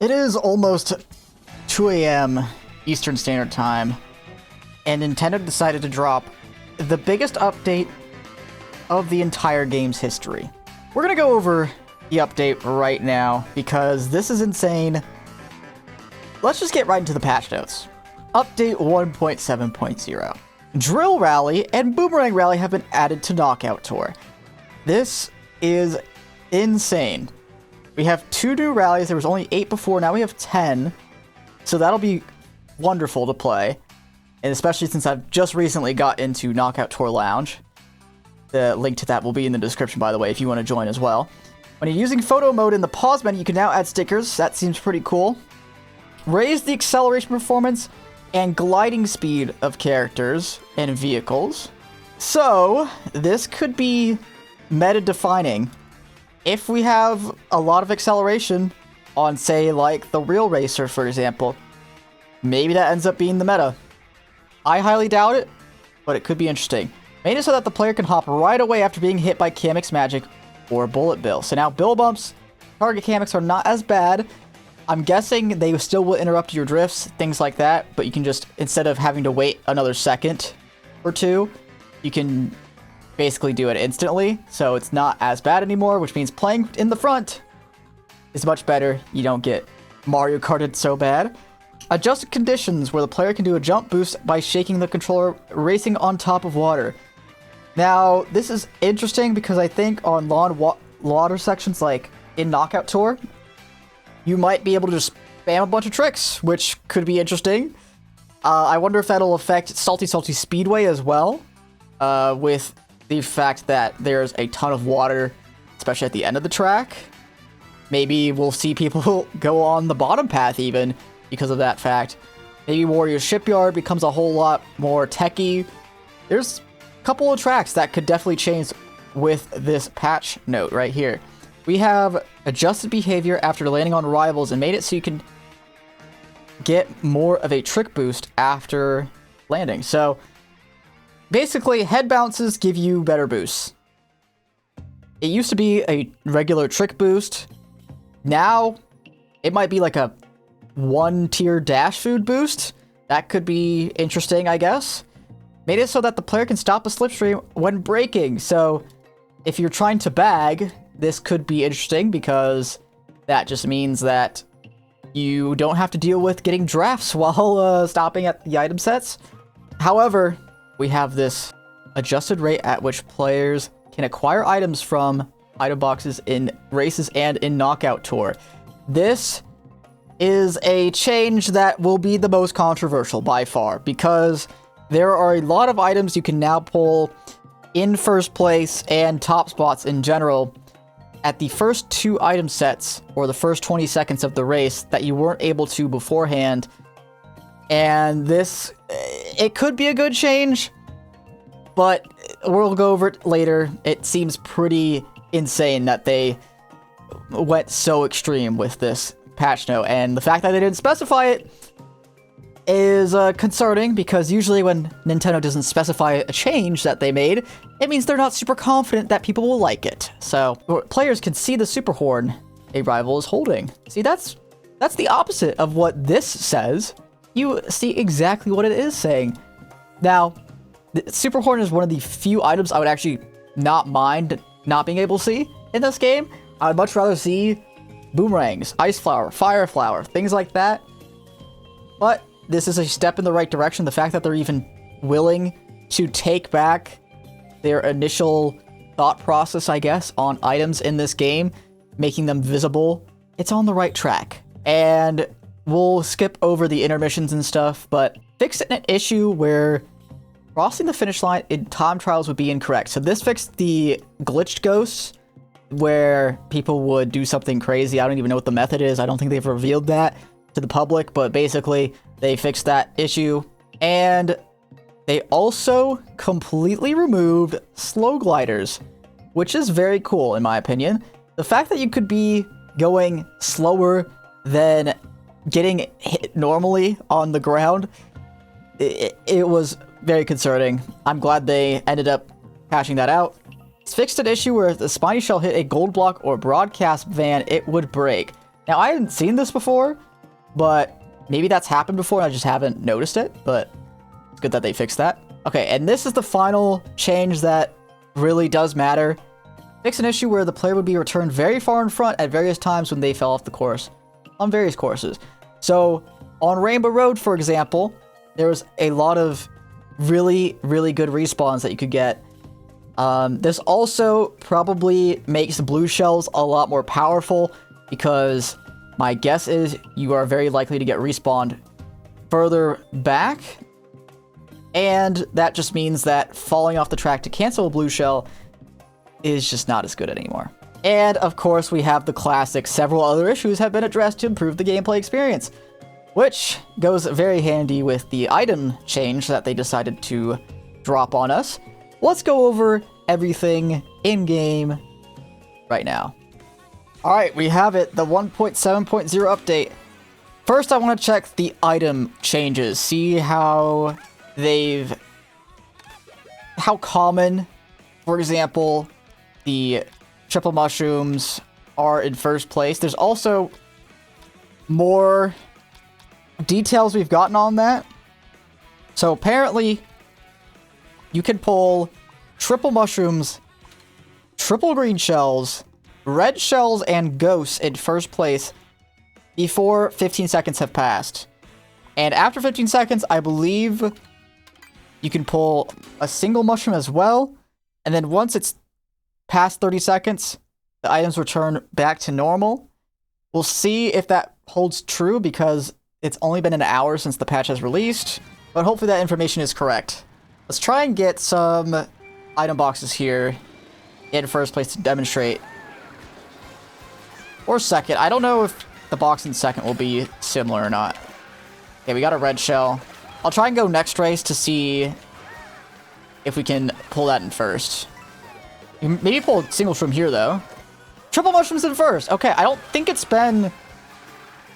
It is almost 2 a.m. Eastern Standard Time, and Nintendo decided to drop the biggest update of the entire game's history. We're gonna go over the update right now, because this is insane. Let's just get right into the patch notes. Update 1.7.0. Drill Rally and Boomerang Rally have been added to Knockout Tour. This is insane. We have 2 new rallies. There was only 8 before. Now we have 10. So that'll be wonderful to play. And especially since I've just recently got into Knockout Tour Lounge. The link to that will be in the description, by the way, if you want to join as well. When you're using photo mode in the pause menu, you can now add stickers. That seems pretty cool. Raise the acceleration performance and gliding speed of characters and vehicles. So this could be meta-defining. If we have a lot of acceleration on, say, like the Real Racer, for example, maybe that ends up being the meta. I highly doubt it, but it could be interesting. Made it so that the player can hop right away after being hit by Kamek's magic or Bullet Bill. So now Bill bumps, target Kameks are not as bad. I'm guessing they still will interrupt your drifts, things like that, but you can just, instead of having to wait another second or two, you can basically do it instantly, so it's not as bad anymore, which means playing in the front is much better. You don't get Mario Karted so bad. Adjusted conditions, where the player can do a jump boost by shaking the controller, racing on top of water. Now, this is interesting because I think on water sections, like in Knockout Tour, you might be able to just spam a bunch of tricks, which could be interesting. I wonder if that'll affect Salty Speedway as well, with the fact that there's a ton of water, especially at the end of the track. Maybe we'll see people go on the bottom path even because of that fact. Maybe Warrior Shipyard becomes a whole lot more techy. There's a couple of tracks that could definitely change with this patch note right here. We have adjusted behavior after landing on rivals and made it so you can get more of a trick boost after landing. So basically, head bounces give you better boosts. It used to be a regular trick boost. Now, it might be like a 1-tier dash food boost. That could be interesting, I guess. Made it so that the player can stop a slipstream when braking. So, if you're trying to bag, this could be interesting because that just means that you don't have to deal with getting drafts while stopping at the item sets. However, we have this adjusted rate at which players can acquire items from item boxes in races and in Knockout Tour. This is a change that will be the most controversial by far, because there are a lot of items you can now pull in first place and top spots in general at the first 2 item sets or the first 20 seconds of the race that you weren't able to beforehand. And this, it could be a good change, but we'll go over it later. It seems pretty insane that they went so extreme with this patch note, and the fact that they didn't specify it is concerning, because usually when Nintendo doesn't specify a change that they made, it means they're not super confident that people will like it. So players can see the super horn a rival is holding. See, that's the opposite of what this says. You see exactly what it is saying. Now, the super horn is one of the few items I would actually not mind not being able to see in this game. I would much rather see boomerangs, ice flower, fire flower, things like that. But this is a step in the right direction. The fact that they're even willing to take back their initial thought process, I guess, on items in this game, making them visible, it's on the right track. And we'll skip over the intermissions and stuff, but fixed an issue where crossing the finish line in time trials would be incorrect. So this fixed the glitched ghosts, where people would do something crazy. I don't even know what the method is. I don't think they've revealed that to the public, but basically they fixed that issue. And they also completely removed slow gliders, which is very cool in my opinion. The fact that you could be going slower than getting hit normally on the ground, it was very concerning. I'm glad they ended up patching that out. It's fixed an issue where if the spiny shell hit a gold block or broadcast van, it would break. Now, I hadn't seen this before, but maybe that's happened before and I just haven't noticed it, but it's good that they fixed that. Okay, and this is the final change that really does matter. Fix an issue where the player would be returned very far in front at various times when they fell off the course on various courses. So on Rainbow Road, for example, there was a lot of really, really good respawns that you could get. This also probably makes the blue shells a lot more powerful because my guess is you are very likely to get respawned further back. And that just means that falling off the track to cancel a blue shell is just not as good anymore. And of course, we have the classic several other issues have been addressed to improve the gameplay experience, which goes very handy with the item change that they decided to drop on us. Let's go over everything in-game right now. All right, we have it, the 1.7.0 update. First, I want to check the item changes, see how common, for example, the triple mushrooms are in first place. There's also more details we've gotten on that. So apparently, you can pull triple mushrooms, triple green shells, red shells, and ghosts in first place before 15 seconds have passed. And after 15 seconds, I believe you can pull a single mushroom as well. And then once it's past 30 seconds, the items return back to normal. We'll see if that holds true because it's only been an hour since the patch has released, but hopefully that information is correct. Let's try and get some item boxes here in first place to demonstrate. Or second. I don't know if the box in second will be similar or not. Okay, we got a red shell. I'll try and go next race to see if we can pull that in first. Maybe pull a single from here, though. Triple mushrooms in first. Okay, I don't think it's been...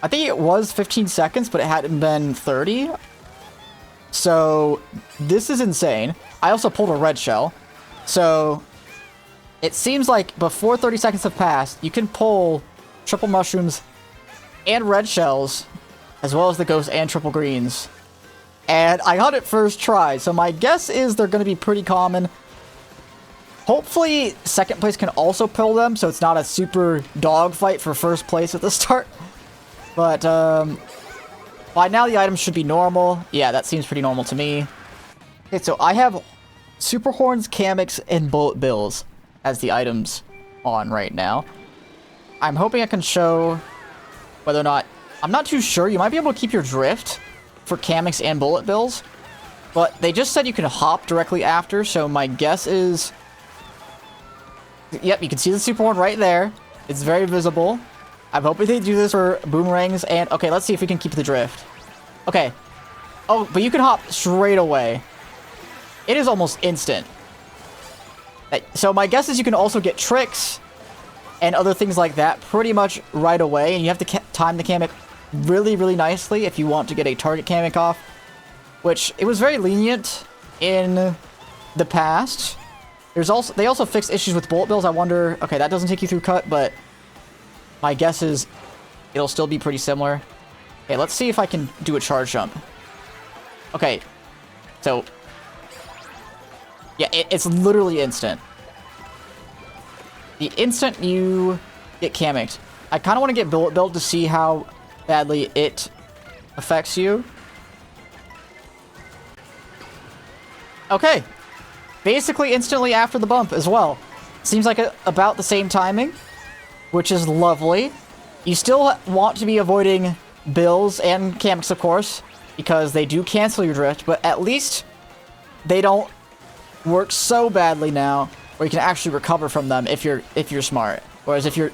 I think it was 15 seconds, but it hadn't been 30. So, this is insane. I also pulled a red shell. So, it seems like before 30 seconds have passed, you can pull triple mushrooms and red shells, as well as the ghosts and triple greens. And I got it first try, so my guess is they're going to be pretty common. Hopefully, second place can also pull them, so it's not a super dogfight for first place at the start. But, by now the items should be normal. Yeah, that seems pretty normal to me. Okay, so I have Super Horns, Kameks, and Bullet Bills as the items on right now. I'm hoping I can show whether or not... I'm not too sure. You might be able to keep your drift for Kameks and Bullet Bills, but they just said you can hop directly after, so my guess is... Yep, you can see the Super Horn right there. It's very visible. I'm hoping they do this for boomerangs and... Okay, let's see if we can keep the drift. Okay. Oh, but you can hop straight away. It is almost instant. So my guess is you can also get tricks and other things like that pretty much right away, and you have to time the Kamek really, really nicely if you want to get a target Kamek off, which it was very lenient in the past. They also fixed issues with bullet bills. I wonder... Okay, that doesn't take you through cut, but my guess is it'll still be pretty similar. Okay, let's see if I can do a charge jump. Okay, so... Yeah, it's literally instant. The instant you get Kameked. I kind of want to get bullet build to see how badly it affects you. Okay. Basically instantly after the bump as well. Seems like about the same timing, which is lovely. You still want to be avoiding bills and Kameks, of course, because they do cancel your drift, but at least they don't work so badly now where you can actually recover from them if you're smart. Whereas if you're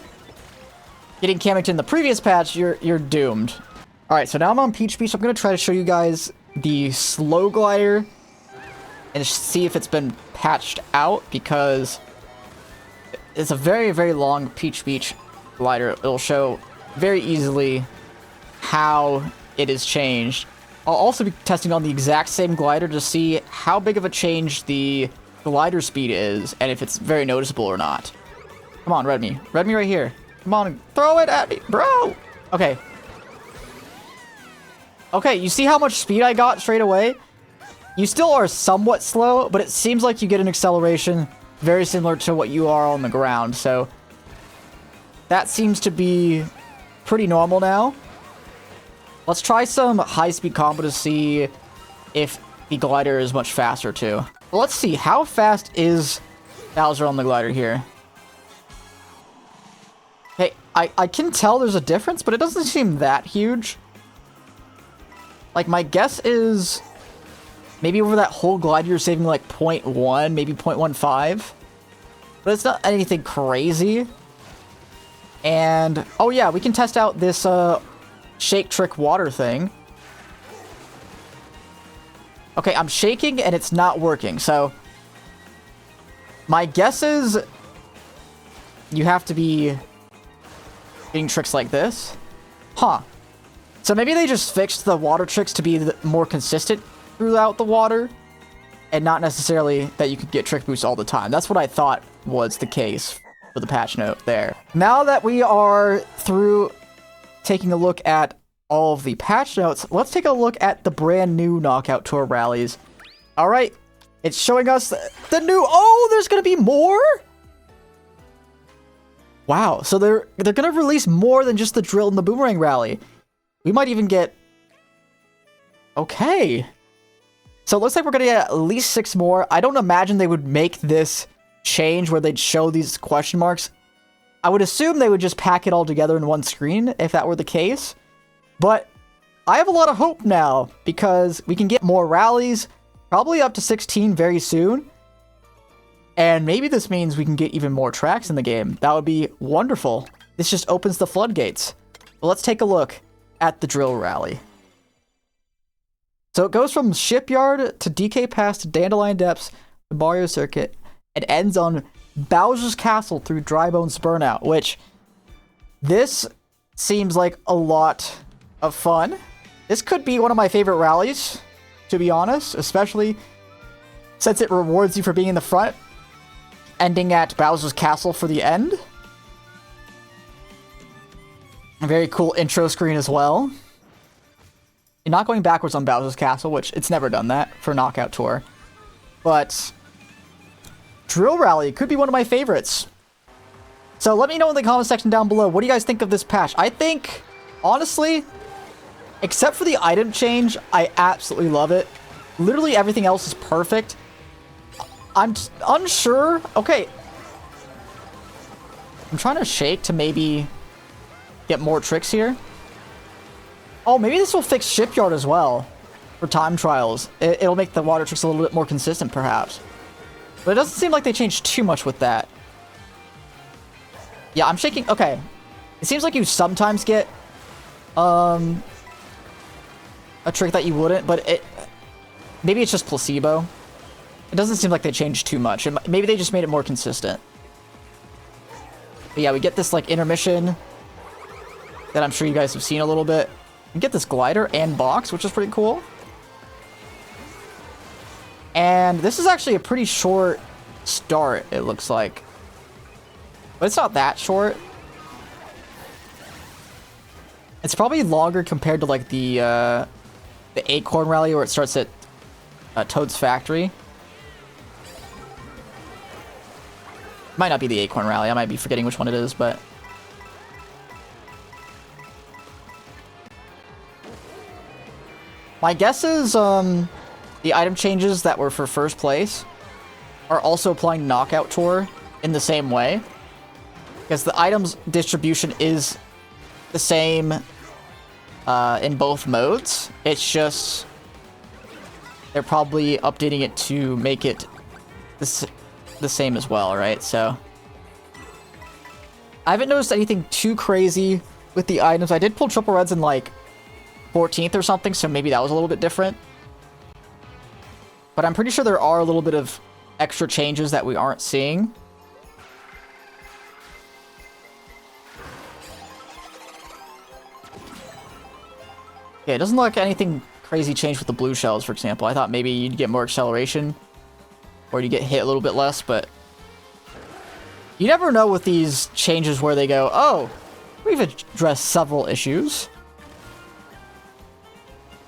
getting Kameked in the previous patch, you're doomed. Alright, so now I'm on Peach Beach. I'm going to try to show you guys the slow glider and see if it's been patched out, because it's a very, very long Peach Beach glider. It'll show very easily how it is changed. I'll also be testing on the exact same glider to see how big of a change the glider speed is, and if it's very noticeable or not. Come on, red me. Red me right here. Come on, throw it at me, bro. Okay. Okay, you see how much speed I got straight away? You still are somewhat slow, but it seems like you get an acceleration very similar to what you are on the ground. So that seems to be pretty normal now. Let's try some high-speed combo to see if the glider is much faster too. Well, let's see, how fast is Bowser on the glider here? Hey, I can tell there's a difference, but it doesn't seem that huge. Like, my guess is maybe over that whole glide you're saving like 0.1, maybe 0.15. But it's not anything crazy. And, oh yeah, we can test out this shake trick water thing. Okay, I'm shaking and it's not working, so my guess is you have to be doing tricks like this. Huh. So maybe they just fixed the water tricks to be more consistent throughout the water, and not necessarily that you could get trick boosts all the time. That's what I thought was the case for the patch note there. Now that we are through taking a look at all of the patch notes, let's take a look at the brand new Knockout Tour rallies. All right, it's showing us the new... Oh, there's gonna be more? Wow, so they're gonna release more than just the drill and the Boomerang Rally. We might even get... Okay. So it looks like we're gonna get at least 6 more. I don't imagine they would make this change where they'd show these question marks. I would assume they would just pack it all together in one screen if that were the case. But I have a lot of hope now because we can get more rallies, probably up to 16 very soon. And maybe this means we can get even more tracks in the game. That would be wonderful. This just opens the floodgates. Well, let's take a look at the drill rally. So it goes from Shipyard to DK Pass to Dandelion Depths to Mario Circuit and ends on Bowser's Castle through Dry Bones Burnout, which this seems like a lot of fun. This could be one of my favorite rallies, to be honest, especially since it rewards you for being in the front, ending at Bowser's Castle for the end. A very cool intro screen as well. You're not going backwards on Bowser's Castle, which it's never done that for Knockout Tour. But Drill Rally could be one of my favorites. So let me know in the comment section down below. What do you guys think of this patch? I think, honestly, except for the item change, I absolutely love it. Literally everything else is perfect. I'm unsure. Okay. I'm trying to shake to maybe get more tricks here. Oh, maybe this will fix Shipyard as well for time trials. It'll make the water tricks a little bit more consistent, perhaps. But it doesn't seem like they changed too much with that. Yeah, I'm shaking. Okay. It seems like you sometimes get a trick that you wouldn't, but maybe it's just placebo. It doesn't seem like they changed too much. Maybe they just made it more consistent. But yeah, we get this like intermission that I'm sure you guys have seen a little bit. We get this glider and box, which is pretty cool. And this is actually a pretty short start, it looks like. But it's not that short. It's probably longer compared to like the Acorn Rally where it starts at Toad's Factory. Might not be the Acorn Rally. I might be forgetting which one it is, but... My guess is the item changes that were for first place are also applying Knockout Tour in the same way. Because the items distribution is the same in both modes. It's just they're probably updating it to make it the same as well, right? So I haven't noticed anything too crazy with the items. I did pull triple reds in like 14th or something, so maybe that was a little bit different. But I'm pretty sure there are a little bit of extra changes that we aren't seeing. Yeah, it doesn't look like anything crazy changed with the blue shells, for example. I thought maybe you'd get more acceleration or you get hit a little bit less, but You never know with these changes where they go, oh, we've addressed several issues.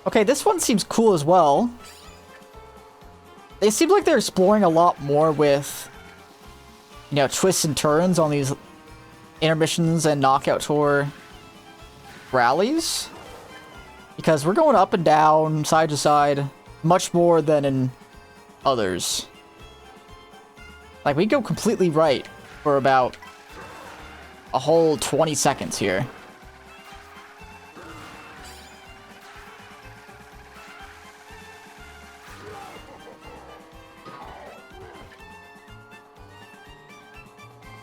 Okay, this one seems cool as well. They seem like they're exploring a lot more with, you know, twists and turns on these intermissions and knockout tour rallies. Because we're going up and down, side to side, much more than in others. Like, we go completely right for about a whole 20 seconds here.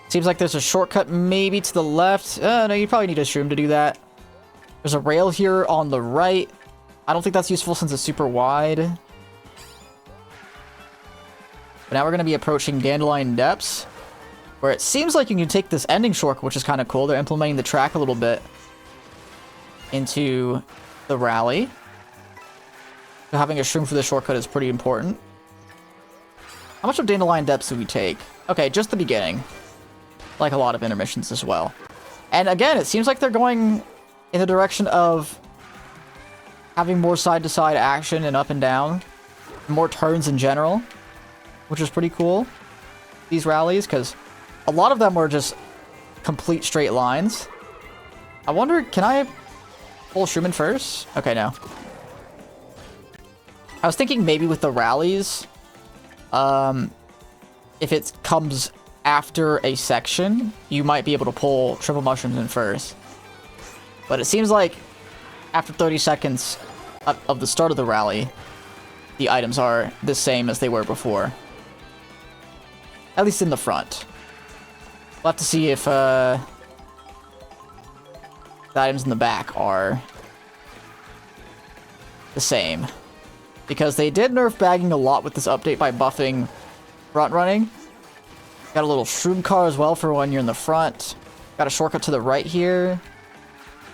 Seems like there's a shortcut maybe to the left. No, you probably need a shroom to do that. There's a rail here on the right. I don't think that's useful since it's super wide. But now we're going to be approaching Dandelion Depths, where it seems like you can take this ending shortcut, which is kind of cool. They're implementing the track a little bit into the rally. So having a shroom for the shortcut is pretty important. How much of Dandelion Depths do we take? Okay, just the beginning. Like a lot of intermissions as well. And again, it seems like they're going in the direction of having more side-to-side action and up and down. More turns in general, which is pretty cool. These rallies, because a lot of them were just complete straight lines. I wonder, can I pull Schumann first? Okay, no. I was thinking maybe with the rallies, if it comes after a section, you might be able to pull triple mushrooms in first. But it seems like after 30 seconds of the start of the rally, the items are the same as they were before. At least in the front. We'll have to see if the items in the back are the same. Because they did nerf bagging a lot with this update by buffing front running. Got a little shroom car as well for when you're in the front. Got a shortcut to the right here.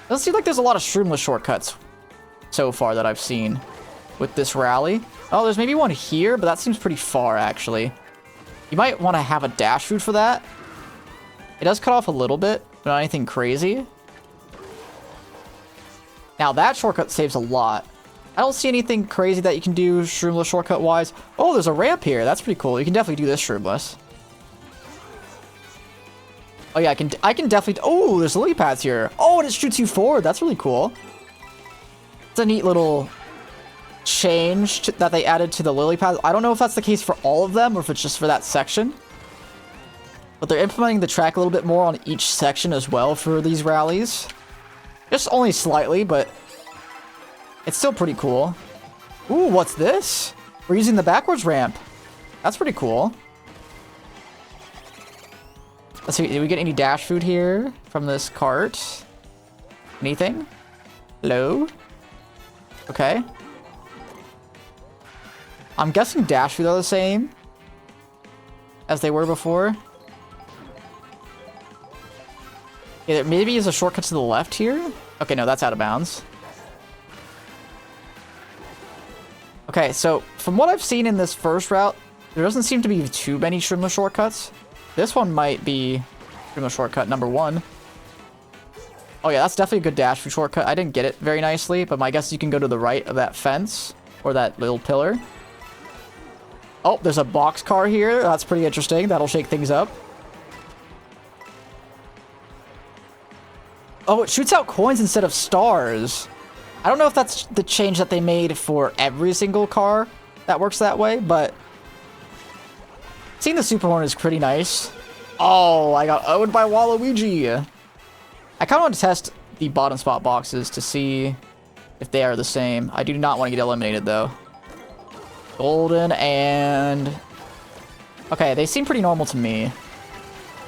Doesn't seem like there's a lot of shroomless shortcuts so far that I've seen with this rally. Oh, there's maybe one here, but that seems pretty far, actually. You might want to have a dash route for that. It does cut off a little bit, but not anything crazy. Now, that shortcut saves a lot. I don't see anything crazy that you can do shroomless shortcut-wise. Oh, there's a ramp here. That's pretty cool. You can definitely do this shroomless. Oh yeah, I can definitely... Oh, there's lily pads here. Oh, and it shoots you forward. That's really cool. It's a neat little change that they added to the lily pads. I don't know if that's the case for all of them or if it's just for that section. But they're implementing the track a little bit more on each section as well for these rallies. Just only slightly, but it's still pretty cool. Ooh, what's this? We're using the backwards ramp. That's pretty cool. Let's see, did we get any dash food here from this cart? Anything? Hello? Okay. I'm guessing dash food are the same as they were before. Yeah, there maybe is a shortcut to the left here. Okay, no, that's out of bounds. Okay, so from what I've seen in this first route, there doesn't seem to be too many shroomless shortcuts. This one might be shroomless shortcut number 1. Oh yeah, that's definitely a good dash food shortcut. I didn't get it very nicely, but my guess is you can go to the right of that fence or that little pillar. Oh, there's a box car here. That's pretty interesting. That'll shake things up. Oh, it shoots out coins instead of stars. I don't know if that's the change that they made for every single car that works that way, but seeing the Super Horn is pretty nice. Oh, I got owned by Waluigi. I kind of want to test the bottom spot boxes to see if they are the same. I do not want to get eliminated, though. Golden and... Okay, they seem pretty normal to me.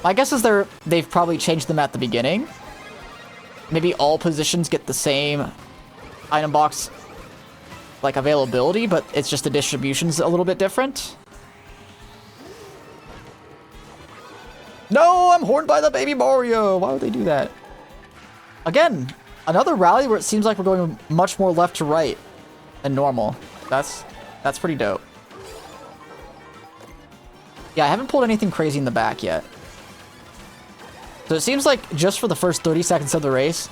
My guess is they've probably changed them at the beginning. Maybe all positions get the same item box, like, availability, but it's just the distribution's a little bit different. No, I'm horned by the baby Mario. Why would they do that? Again, another rally where it seems like we're going much more left to right than normal. That's pretty dope. Yeah, I haven't pulled anything crazy in the back yet. So it seems like just for the first 30 seconds of the race,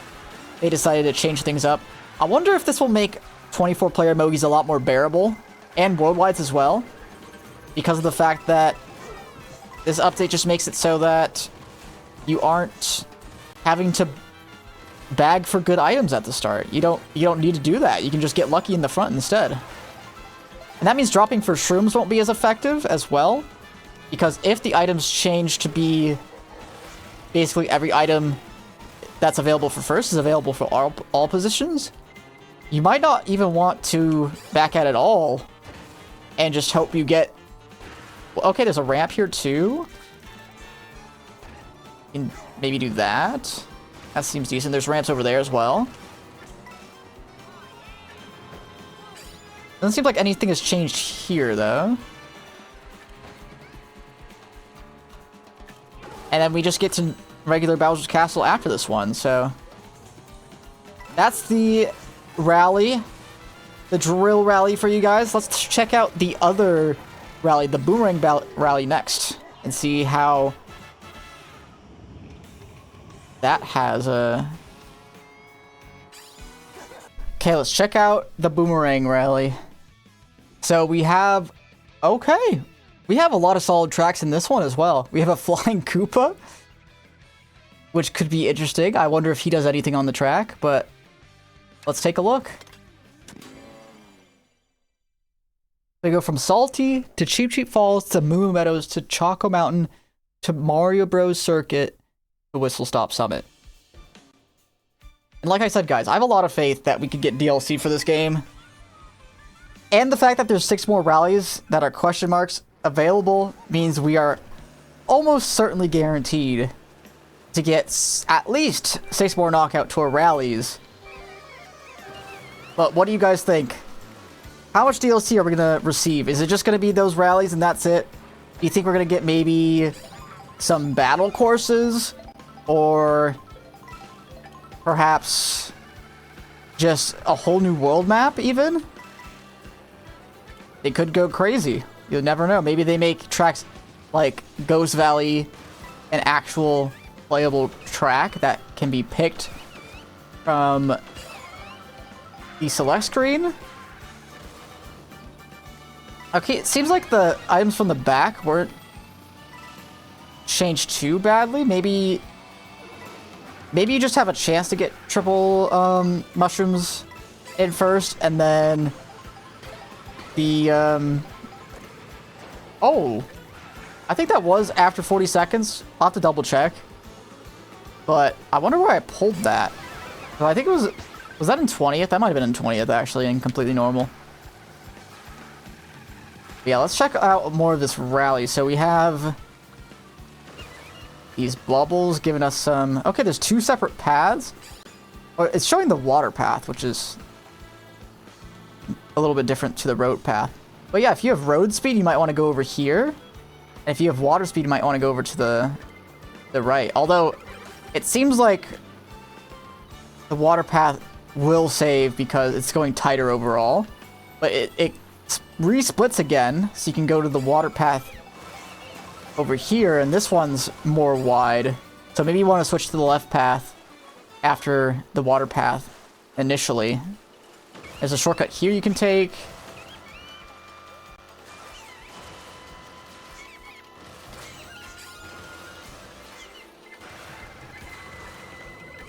they decided to change things up. I wonder if this will make 24-player Mogies a lot more bearable, and worldwides as well, because of the fact that this update just makes it so that you aren't having to bag for good items at the start. You don't need to do that. You can just get lucky in the front instead. And that means dropping for shrooms won't be as effective as well, because if the items change to be basically every item that's available for first is available for all positions, you might not even want to back at it all and just hope you get... Okay, there's a ramp here too. You can maybe do that. That seems decent. There's ramps over there as well. Doesn't seem like anything has changed here, though. And then we just get to regular Bowser's Castle after this one, so... That's the rally. The drill rally for you guys. Let's check out the other rally, the Boomerang Rally next, and see how that has a... Okay, let's check out the Boomerang Rally. So we have... Okay. We have a lot of solid tracks in this one as well. We have a Flying Koopa, which could be interesting. I wonder if he does anything on the track, but let's take a look. We go from Salty to Cheep Cheep Falls to Moo Moo Meadows to Choco Mountain to Mario Bros. Circuit to Whistle Stop Summit. And like I said, guys, I have a lot of faith that we could get DLC for this game. And the fact that there's 6 more rallies that are question marks available means we are almost certainly guaranteed to get at least 6 more Knockout Tour rallies. But what do you guys think? How much DLC are we going to receive? Is it just going to be those rallies and that's it? Do you think we're going to get maybe some battle courses? Or perhaps just a whole new world map even? They could go crazy. You'll never know. Maybe they make tracks like Ghost Valley an actual playable track that can be picked from the select screen. Okay, it seems like the items from the back weren't changed too badly. Maybe you just have a chance to get triple mushrooms in first, and then the oh, I think that was after 40 seconds. I'll have to double check. But I wonder where I pulled that. I think it was that in 20th? That might have been in 20th actually, and completely normal. Yeah, let's check out more of this rally. So we have these bubbles giving us some... Okay, there's 2 separate paths. Oh, it's showing the water path, which is a little bit different to the road path. But yeah, if you have road speed, you might want to go over here. And if you have water speed, you might want to go over to the right. Although, it seems like the water path will save because it's going tighter overall. But it re-splits again, so you can go to the water path over here, and this one's more wide. So maybe you want to switch to the left path after the water path initially. There's a shortcut here you can take.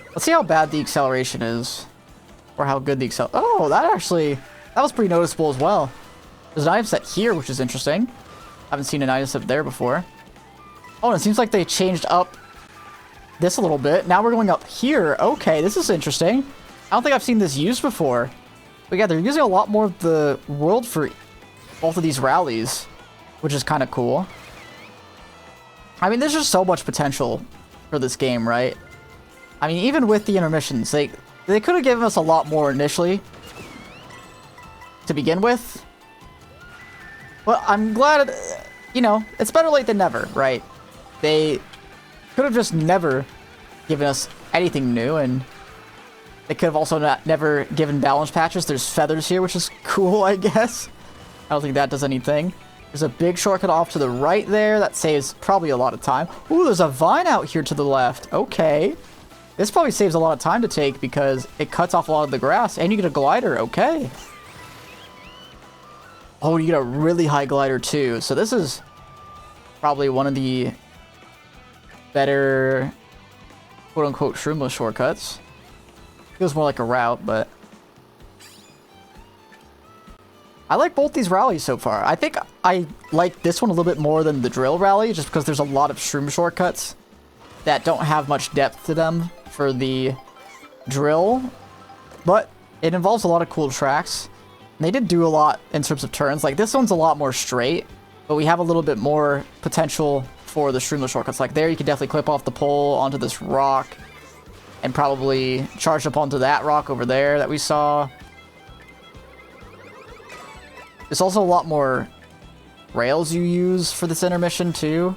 Let's see how bad the acceleration is. Or how good the Oh, that was pretty noticeable as well. There's an item set here, which is interesting. I haven't seen an item set there before. Oh, and it seems like they changed up this a little bit. Now we're going up here. Okay, this is interesting. I don't think I've seen this used before. But yeah, they're using a lot more of the world for both of these rallies, which is kind of cool. I mean, there's just so much potential for this game, right? I mean, even with the intermissions, they could have given us a lot more initially to begin with. But I'm glad, you know, it's better late than never, right? They could have just never given us anything new, and they could have also never given balance patches. There's feathers here, which is cool, I guess. I don't think that does anything. There's a big shortcut off to the right there. That saves probably a lot of time. Ooh, there's a vine out here to the left. Okay. This probably saves a lot of time to take because it cuts off a lot of the grass. And you get a glider. Okay. Oh, you get a really high glider too. So this is probably one of the better quote-unquote shroomless shortcuts. Feels more like a route, but I like both these rallies so far. I think I like this one a little bit more than the drill rally, just because there's a lot of shroom shortcuts that don't have much depth to them for the drill, but it involves a lot of cool tracks. And they did do a lot in terms of turns. Like, this one's a lot more straight, but we have a little bit more potential for the shroomless shortcuts. Like there, you could definitely clip off the pole onto this rock and probably charge up onto that rock over there that we saw. There's also a lot more rails you use for this intermission too,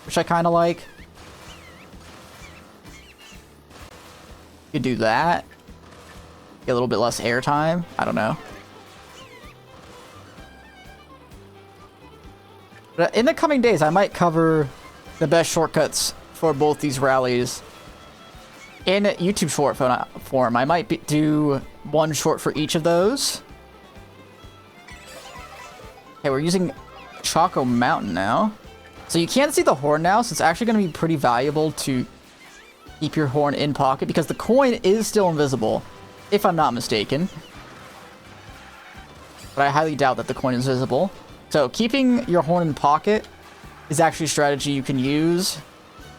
which I kind of like. You could do that. Get a little bit less airtime. I don't know. But in the coming days, I might cover the best shortcuts for both these rallies in YouTube short form. I might do one short for each of those. Okay, we're using Choco Mountain now. So you can't see the horn now, so it's actually going to be pretty valuable to keep your horn in pocket because the coin is still invisible, if I'm not mistaken. But I highly doubt that the coin is visible. So keeping your horn in pocket is actually a strategy you can use.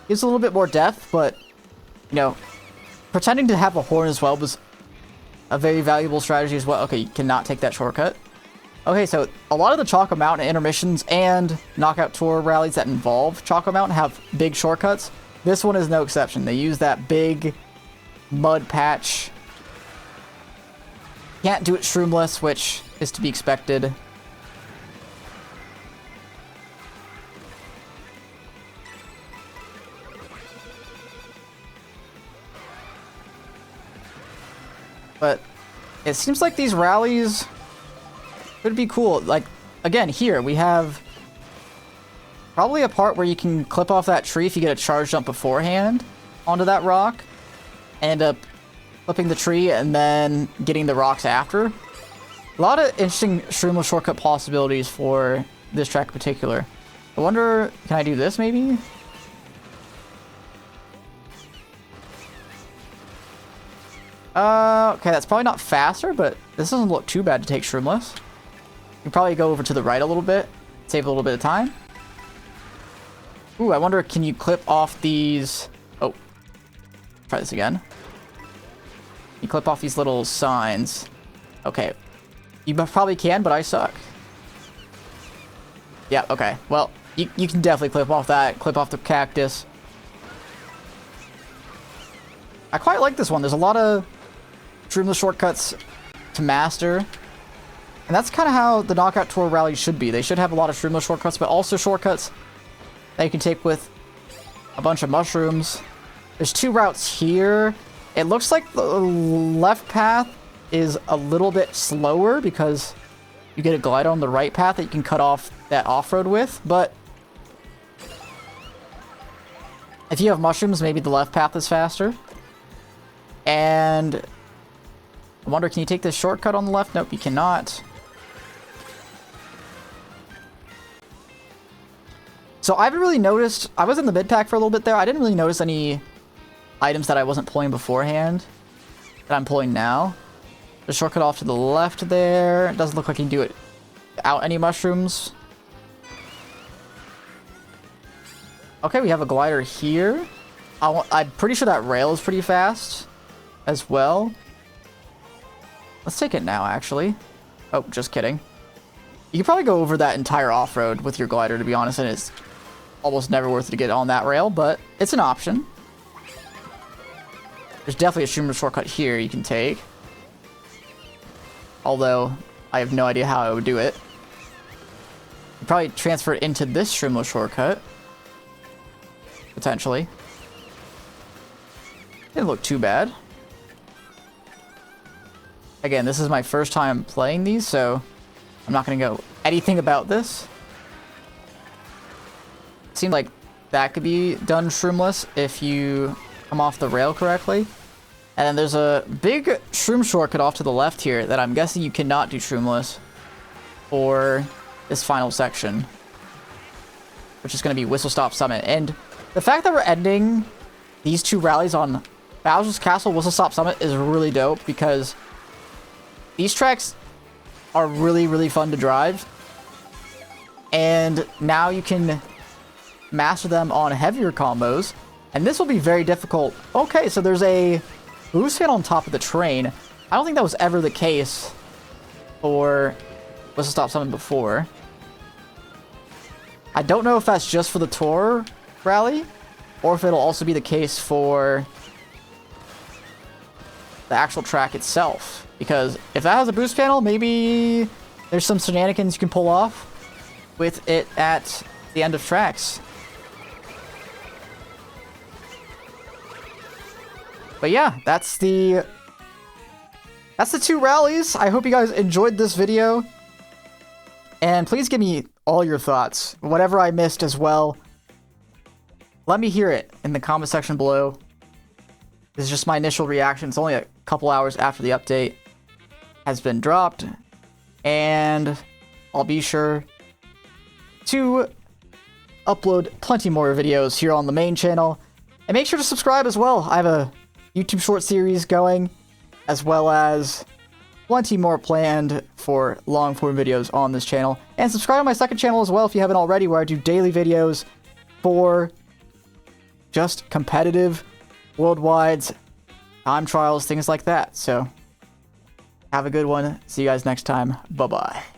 Gives a little bit more depth, but, you know, pretending to have a horn as well was a very valuable strategy as well. Okay, you cannot take that shortcut. Okay, so a lot of the Choco Mountain intermissions and Knockout Tour rallies that involve Choco Mountain have big shortcuts. This one is no exception. They use that big mud patch. Can't do it shroomless, which is to be expected. But it seems like these rallies could be cool. Like, again, here we have probably a part where you can clip off that tree if you get a charge jump beforehand onto that rock. And end up clipping the tree and then getting the rocks after. A lot of interesting shroomless shortcut possibilities for this track in particular. I wonder, can I do this maybe? Okay, that's probably not faster, but this doesn't look too bad to take shroomless. You can probably go over to the right a little bit, save a little bit of time. Ooh, I wonder, can you clip off these... Oh, try this again. You clip off these little signs. Okay, you probably can, but I suck. Yeah, okay, well, you can definitely clip off that, clip off the cactus. I quite like this one. There's a lot of shroomless shortcuts to master. And that's kind of how the Knockout Tour rallies should be. They should have a lot of shroomless shortcuts, but also shortcuts that you can take with a bunch of mushrooms. There's two routes here. It looks like the left path is a little bit slower because you get a glider on the right path that you can cut off that off-road with, but if you have mushrooms, maybe the left path is faster. And I wonder, can you take this shortcut on the left? Nope, you cannot. So I haven't really noticed, I was in the mid pack for a little bit there. I didn't really notice any items that I wasn't pulling beforehand that I'm pulling now. The shortcut off to the left there. It doesn't look like you can do it without any mushrooms. Okay, we have a glider here. I'm pretty sure that rail is pretty fast as well. Let's take it now, actually. Oh, just kidding. You could probably go over that entire off-road with your glider, to be honest, and it's almost never worth it to get on that rail, but it's an option. There's definitely a shroomless shortcut here you can take. Although, I have no idea how I would do it. You probably transfer it into this shroomless shortcut. Potentially. Didn't look too bad. Again, this is my first time playing these, so I'm not going to go anything about this. seems like that could be done shroomless if you come off the rail correctly. And then there's a big shroom shortcut off to the left here that I'm guessing you cannot do shroomless for this final section, which is going to be Whistle Stop Summit. And the fact that we're ending these two rallies on Bowser's Castle, Whistle Stop Summit is really dope because these tracks are really, really fun to drive. And now you can master them on heavier combos. And this will be very difficult. Okay, so there's a boost hit on top of the train. I don't think that was ever the case for Whistle Stop Summit before. I don't know if that's just for the tour rally, or if it'll also be the case for the actual track itself. Because if that has a boost panel, maybe there's some shenanigans you can pull off with it at the end of tracks. But yeah, that's the two rallies. I hope you guys enjoyed this video. And please give me all your thoughts. Whatever I missed as well, let me hear it in the comment section below. This is just my initial reaction. It's only a couple hours after the update has been dropped. And I'll be sure to upload plenty more videos here on the main channel. And make sure to subscribe as well. I have a YouTube short series going, as well as plenty more planned for long form videos on this channel. And subscribe to my second channel as well if you haven't already, where I do daily videos for just competitive worldwides, time trials, things like that. So have a good one. See you guys next time. Bye-bye.